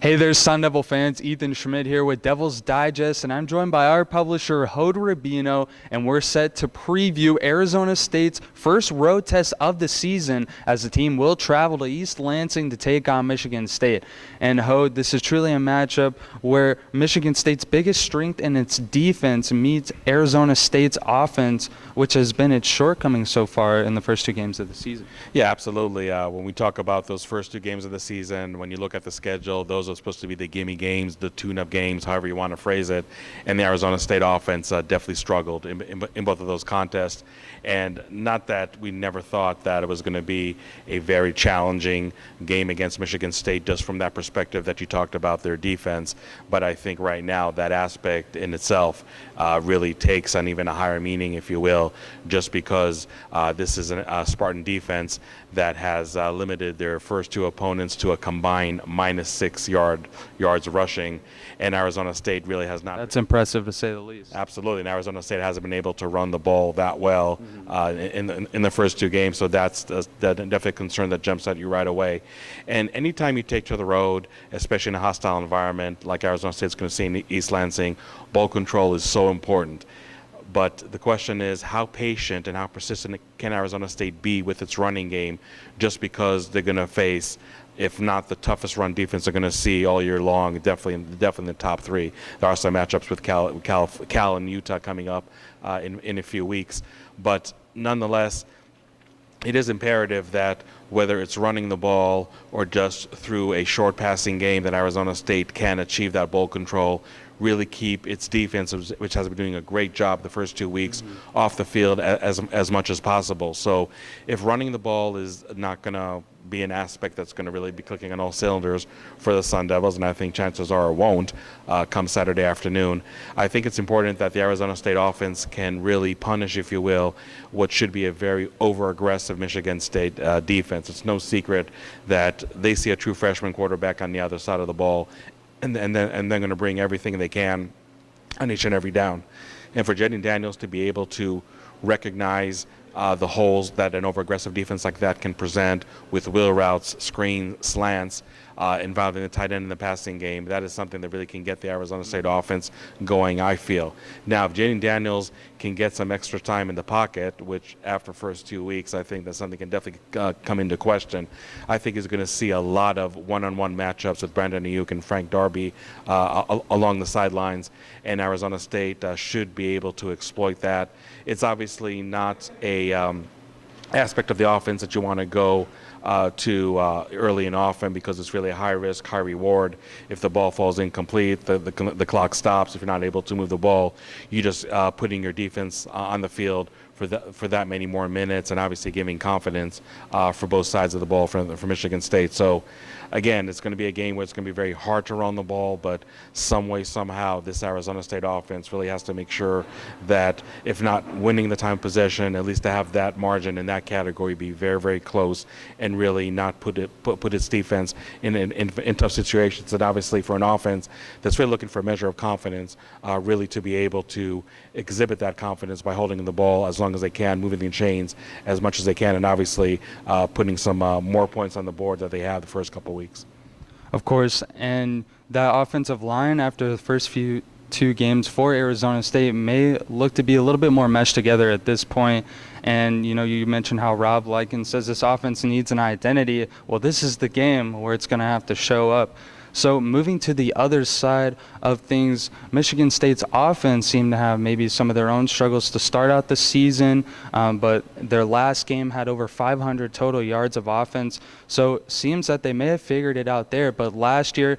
Hey there, Sun Devil fans. Ethan Schmidt here with Devil's Digest, and I'm joined by our publisher, Hode Rubino, and we're set to preview Arizona State's first road test of the season as the team will travel to East Lansing to take on Michigan State. And Hode, this is truly a matchup where Michigan State's biggest strength in its defense meets Arizona State's offense, which has been its shortcoming so far in the first two games of the season. Yeah, absolutely. When we talk about those first two games of the season, when you look at the schedule, those are supposed to be the gimme games, the tune-up games, however you want to phrase it. And the Arizona State offense definitely struggled in both of those contests. And not that we never thought that it was going to be a very challenging game against Michigan State just from that perspective that you talked about their defense. But I think right now that aspect in itself really takes on even a higher meaning, if you will, just because this is a Spartan defense that has limited their first two opponents to a combined -6 yards rushing, and Arizona State really has not. That's impressive to say the least. Absolutely, and Arizona State hasn't been able to run the ball that well in the first two games, so that's definitely a concern that jumps at you right away. And anytime you take to the road, especially in a hostile environment like Arizona State's going to see in East Lansing, ball control is so important. But the question is, how patient and how persistent can Arizona State be with its running game, just because they're going to face, if not the toughest run defense they're going to see all year long, definitely in the top three. There are some matchups with Cal and Utah coming up in a few weeks. But nonetheless, it is imperative that whether it's running the ball or just through a short passing game, that Arizona State can achieve that ball control, really keep its defense, which has been doing a great job the first 2 weeks, off the field as much as possible. So if running the ball is not going to be an aspect that's going to really be clicking on all cylinders for the Sun Devils, and I think chances are it won't come Saturday afternoon, I think it's important that the Arizona State offense can really punish, if you will, what should be a very over-aggressive Michigan State defense. It's no secret that they see a true freshman quarterback on the other side of the ball, and they're going to bring everything they can on each and every down. And for Jaden Daniels to be able to recognize the holes that an over-aggressive defense like that can present with wheel routes, screen, slants, involving the tight end in the passing game, that is something that really can get the Arizona State offense going, I feel. Now, if Jaden Daniels can get some extra time in the pocket, which after first 2 weeks, I think that's something can definitely come into question. I think he's going to see a lot of one-on-one matchups with Brandon Ayuk and Frank Darby along the sidelines, and Arizona State should be able to exploit that. It's obviously not a aspect of the offense that you want to go to early and often, because it's really a high risk, high reward. If the ball falls incomplete, the clock stops. If you're not able to move the ball, you just putting your defense on the field for that many more minutes, and obviously giving confidence for both sides of the ball for Michigan State. So again, it's going to be a game where it's going to be very hard to run the ball, but some way, somehow, this Arizona State offense really has to make sure that, if not winning the time of possession, at least to have that margin in that category be very, very close, and really not put its defense in tough situations. And obviously for an offense that's really looking for a measure of confidence, really to be able to exhibit that confidence by holding the ball as long as they can, moving the chains as much as they can, and obviously putting some more points on the board that they have the first couple weeks. Of course, and that offensive line after the first two games for Arizona State may look to be a little bit more meshed together at this point. And, you mentioned how Rob Likens says this offense needs an identity. Well, this is the game where it's going to have to show up. So moving to the other side of things, Michigan State's offense seemed to have maybe some of their own struggles to start out the season, but their last game had over 500 total yards of offense. So it seems that they may have figured it out there, but last year,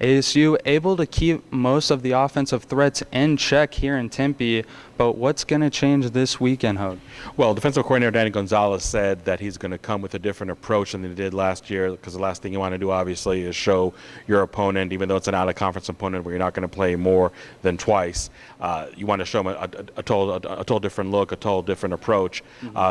ASU able to keep most of the offensive threats in check here in Tempe. But what's going to change this weekend, Hode? Well, defensive coordinator Danny Gonzalez said that he's going to come with a different approach than he did last year, because the last thing you want to do, obviously, is show your opponent, even though it's an out-of-conference opponent where you're not going to play more than twice. You want to show them a total different look, a total different approach,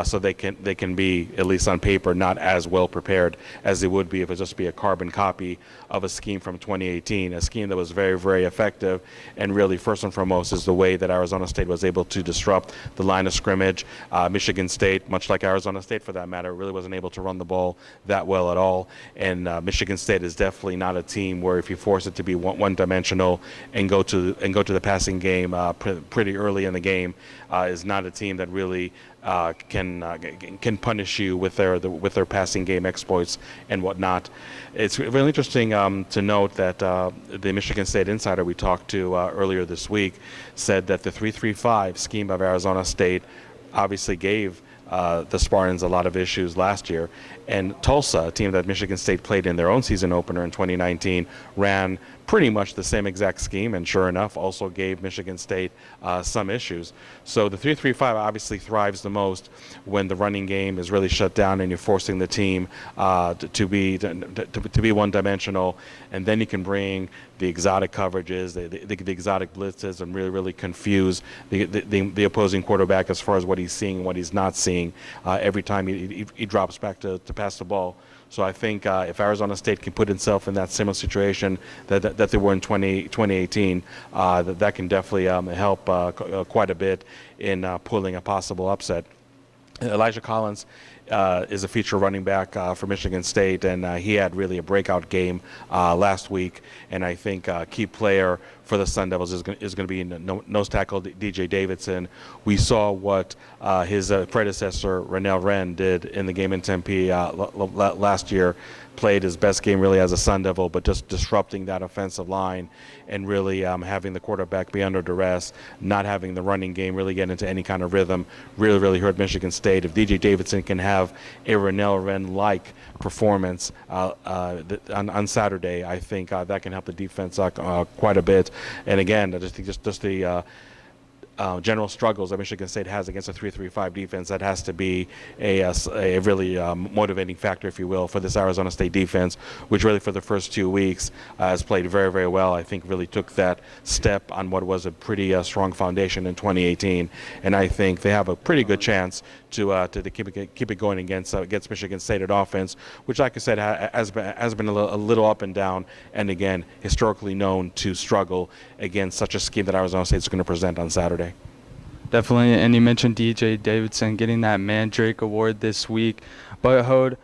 so they can be, at least on paper, not as well prepared as they would be if it just be a carbon copy of a scheme from 2018. 2018, a scheme that was very, very effective. And really, first and foremost, is the way that Arizona State was able to disrupt the line of scrimmage. Michigan State, much like Arizona State for that matter, really wasn't able to run the ball that well at all. And Michigan State is definitely not a team where if you force it to be one-dimensional and go to the passing game pretty early in the game, is not a team that really can punish you with their passing game exploits and whatnot. It's really interesting to note that the Michigan State insider we talked to earlier this week said that the 3-3-5 scheme of Arizona State obviously gave the Spartans a lot of issues last year. And Tulsa, a team that Michigan State played in their own season opener in 2019, ran pretty much the same exact scheme, and sure enough, also gave Michigan State some issues. So the 3-3-5 obviously thrives the most when the running game is really shut down and you're forcing the team to be one-dimensional, and then you can bring the exotic coverages, the exotic blitzes, and really confuse the opposing quarterback as far as what he's seeing and what he's not seeing every time he drops back to pass the ball. So I think if Arizona State can put itself in that similar situation that they were in 2018, that can definitely help quite a bit in pulling a possible upset. Elijah Collins is a feature running back for Michigan State, and he had really a breakout game last week. And I think key player for the Sun Devils is going to be nose tackle DJ Davidson. We saw what his predecessor Renell Wren did in the game in Tempe last year. Played his best game really as a Sun Devil, but just disrupting that offensive line and really having the quarterback be under duress, not having the running game really get into any kind of rhythm, really hurt Michigan State. If DJ Davidson can have a Renell Wren-like performance on Saturday, I think that can help the defense quite a bit. And again, I just think just the general struggles that Michigan State has against a 3-3-5 defense, that has to be a really motivating factor, if you will, for this Arizona State defense, which really for the first 2 weeks has played very well. I think really took that step on what was a pretty strong foundation in 2018, and I think they have a pretty good chance to keep it going against Michigan State at offense, which, like I said, has been a little up and down, and again historically known to struggle against such a scheme that Arizona State is going to present on Saturday. Definitely, and you mentioned DJ Davidson getting that Mandrake Award this week. But Hode,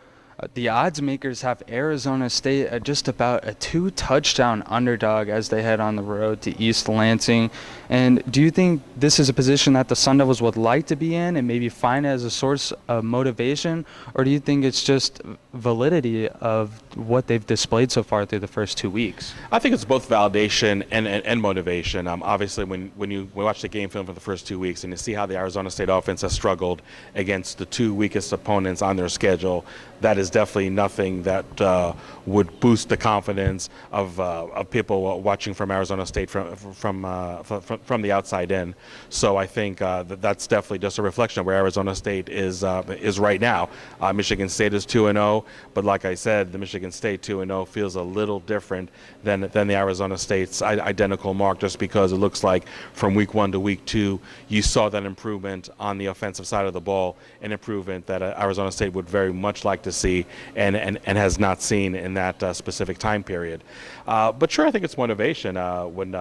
the odds makers have Arizona State at just about a 2-touchdown underdog as they head on the road to East Lansing. And do you think this is a position that the Sun Devils would like to be in and maybe find as a source of motivation? Or do you think it's just validity of what they've displayed so far through the first 2 weeks? I think it's both validation and motivation. Obviously, when you watch the game film for the first 2 weeks and you see how the Arizona State offense has struggled against the two weakest opponents on their schedule, that is definitely nothing that would boost the confidence of people watching from Arizona State from the outside in. So I think that's definitely just a reflection of where Arizona State is right now. Michigan State is 2-0, but like I said, the Michigan State 2-0 feels a little different than the Arizona State's identical mark, just because it looks like from week 1 to week 2 you saw that improvement on the offensive side of the ball, an improvement that Arizona State would very much like to see and has not seen in that specific time period. But sure, I think it's motivation. When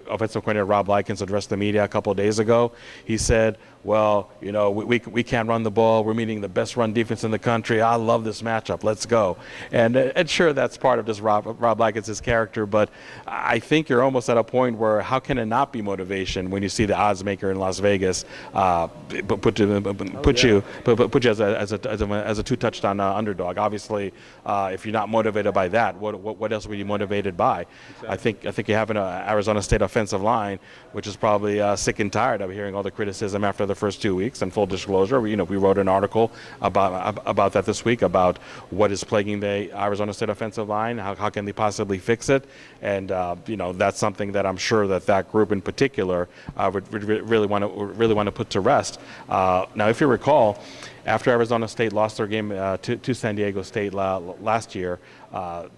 offensive coordinator Rob Likens addressed the media a couple of days ago, he said, well, you know, we can't run the ball. We're meeting the best run defense in the country. I love this matchup. Let's go. And sure, that's part of just Rob Likens' character, but I think you're almost at a point where how can it not be motivation when you see the odds maker in Las Vegas put you as a 2-touchdown underdog? Obviously, if you're not motivated by that, what else were you motivated by? Exactly. I think you have an Arizona State offensive line, which is probably sick and tired of hearing all the criticism after the first 2 weeks. And full disclosure, we wrote an article about that this week, about what is plaguing the Arizona State offensive line. How can they possibly fix it? And that's something that I'm sure that group in particular would really want to put to rest. Now, if you recall, after Arizona State lost their game to San Diego State last year,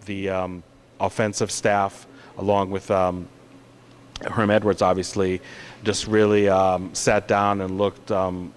the offensive staff, along with Herm Edwards, obviously, just really sat down and looked long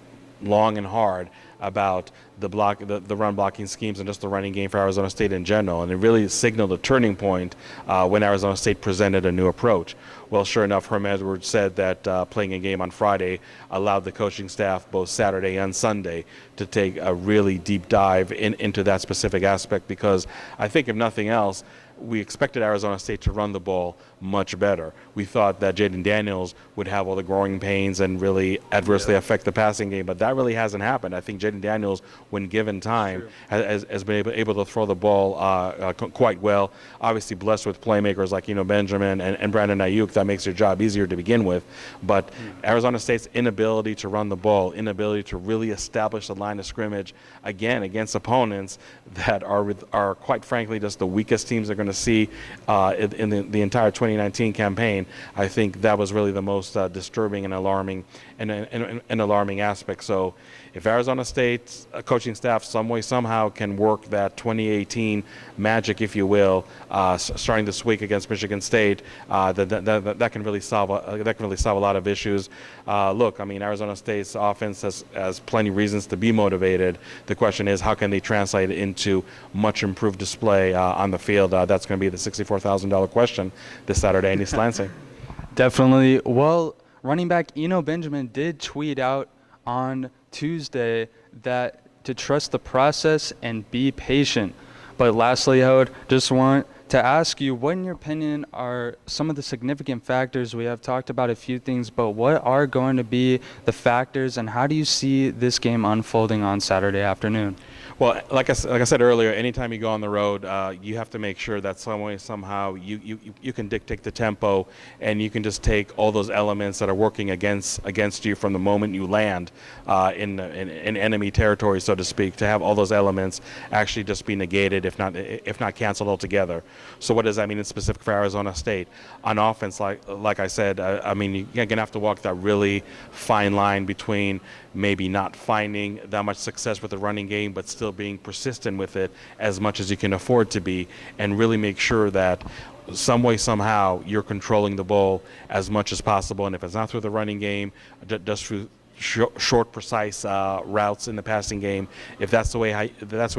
and hard about the run blocking schemes and just the running game for Arizona State in general. And it really signaled a turning point when Arizona State presented a new approach. Well, sure enough, Herm Edwards said that playing a game on Friday allowed the coaching staff both Saturday and Sunday to take a really deep dive into that specific aspect, because I think if nothing else, we expected Arizona State to run the ball much better. We thought that Jaden Daniels would have all the growing pains and really adversely affect the passing game, but that really hasn't happened. I think Jaden Daniels, when given time, has been able to throw the ball quite well. Obviously blessed with playmakers like Benjamin and Brandon Ayuk. That makes their job easier to begin with. But Arizona State's inability to run the ball, inability to really establish the line of scrimmage, again, against opponents that are quite frankly just the weakest teams they're going to see in the entire 2019 campaign. I think that was really the most disturbing and alarming aspect. So if Arizona State's coaching staff some way somehow can work that 2018 magic, if you will, starting this week against Michigan State, that can really solve a lot of issues. Look, I mean, Arizona State's offense has plenty of reasons to be motivated. The question is, how can they translate it into much improved display on the field? That's going to be the $64,000 question this Saturday in East Lansing. Definitely. Well, running back Benjamin did tweet out on Tuesday that to trust the process and be patient. But lastly, I would just want to ask you, what in your opinion are some of the significant factors? We have talked about a few things, but what are going to be the factors, and how do you see this game unfolding on Saturday afternoon? Well, like I said earlier, anytime you go on the road, you have to make sure that some way, somehow, you can dictate the tempo, and you can just take all those elements that are working against you from the moment you land in enemy territory, so to speak, to have all those elements actually just be negated, if not canceled altogether. So what does that mean in specific for Arizona State? On offense, like I said, I mean, you're going to have to walk that really fine line between maybe not finding that much success with the running game, but still being persistent with it as much as you can afford to be, and really make sure that some way, somehow, you're controlling the ball as much as possible. And if it's not through the running game, just through short, precise routes in the passing game, if that's the way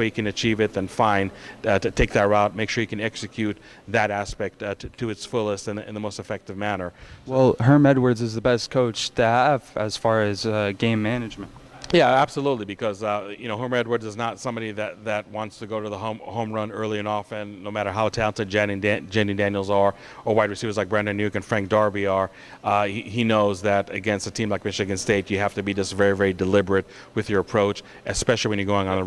you can achieve it, then fine. To take that route, make sure you can execute that aspect to its fullest in the most effective manner. Well, Herm Edwards is the best coach to have as far as game management. Yeah, absolutely, because Herm Edwards is not somebody that wants to go to the home run early and often, no matter how talented Jaden Daniels are, or wide receivers like Brandon Ayuk and Frank Darby are. He knows that against a team like Michigan State, you have to be just very, very deliberate with your approach, especially when you're going on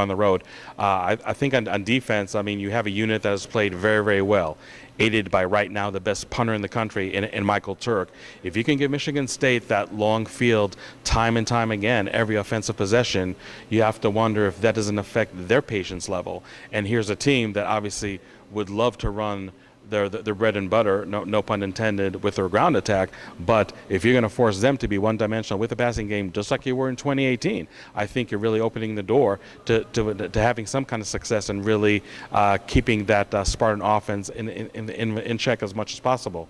the road. I think on defense, I mean, you have a unit that has played very, very well, aided by right now the best punter in the country in Michael Turk. If you can give Michigan State that long field time and time again, every offensive possession, you have to wonder if that doesn't affect their patience level. And here's a team that obviously would love to run their bread and butter, no pun intended, with their ground attack. But if you're going to force them to be one-dimensional with the passing game, just like you were in 2018, I think you're really opening the door to having some kind of success and really keeping that Spartan offense in check as much as possible.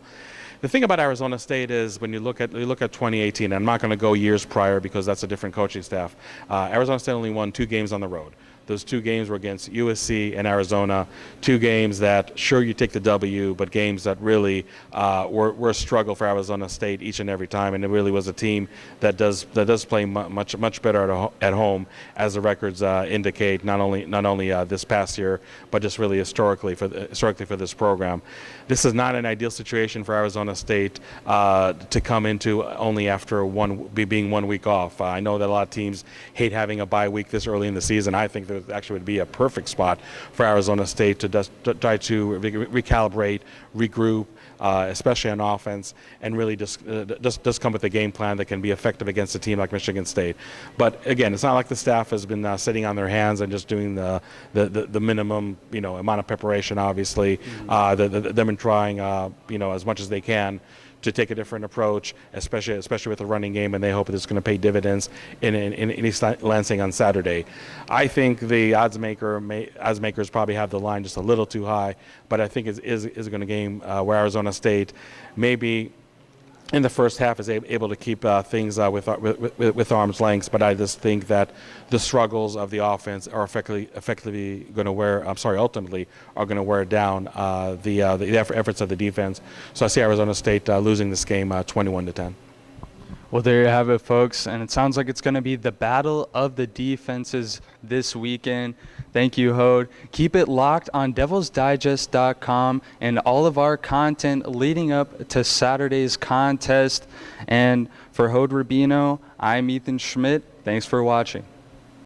The thing about Arizona State is when you look at 2018, and I'm not going to go years prior because that's a different coaching staff. Arizona State only won 2 games on the road. Those 2 games were against USC and Arizona, 2 games that, sure, you take the W, but games that really were a struggle for Arizona State each and every time. And it really was a team that does play much better at home, as the records indicate. Not only this past year, but just really historically for this program. This is not an ideal situation for Arizona State to come into only after being 1 week off. I know that a lot of teams hate having a bye week this early in the season. I think that actually would be a perfect spot for Arizona State to try to recalibrate, regroup, especially on offense, and really just come with a game plan that can be effective against a team like Michigan State. But again, it's not like the staff has been sitting on their hands and just doing the minimum amount of preparation. Obviously, they've been trying as much as they can to take a different approach, especially with the running game, and they hope it's going to pay dividends in East Lansing on Saturday. I think the odds makers probably have the line just a little too high, but I think is going to game where Arizona State maybe in the first half is able to keep things with arm's length, but I just think that the struggles of the offense are effectively going to wear. I'm sorry, ultimately are going to wear down the efforts of the defense. So I see Arizona State losing this game 21-10. Well, there you have it, folks, and it sounds like it's going to be the battle of the defenses this weekend. Thank you, Hode. Keep it locked on DevilsDigest.com and all of our content leading up to Saturday's contest. And for Hode Rubino, I'm Ethan Schmidt. Thanks for watching.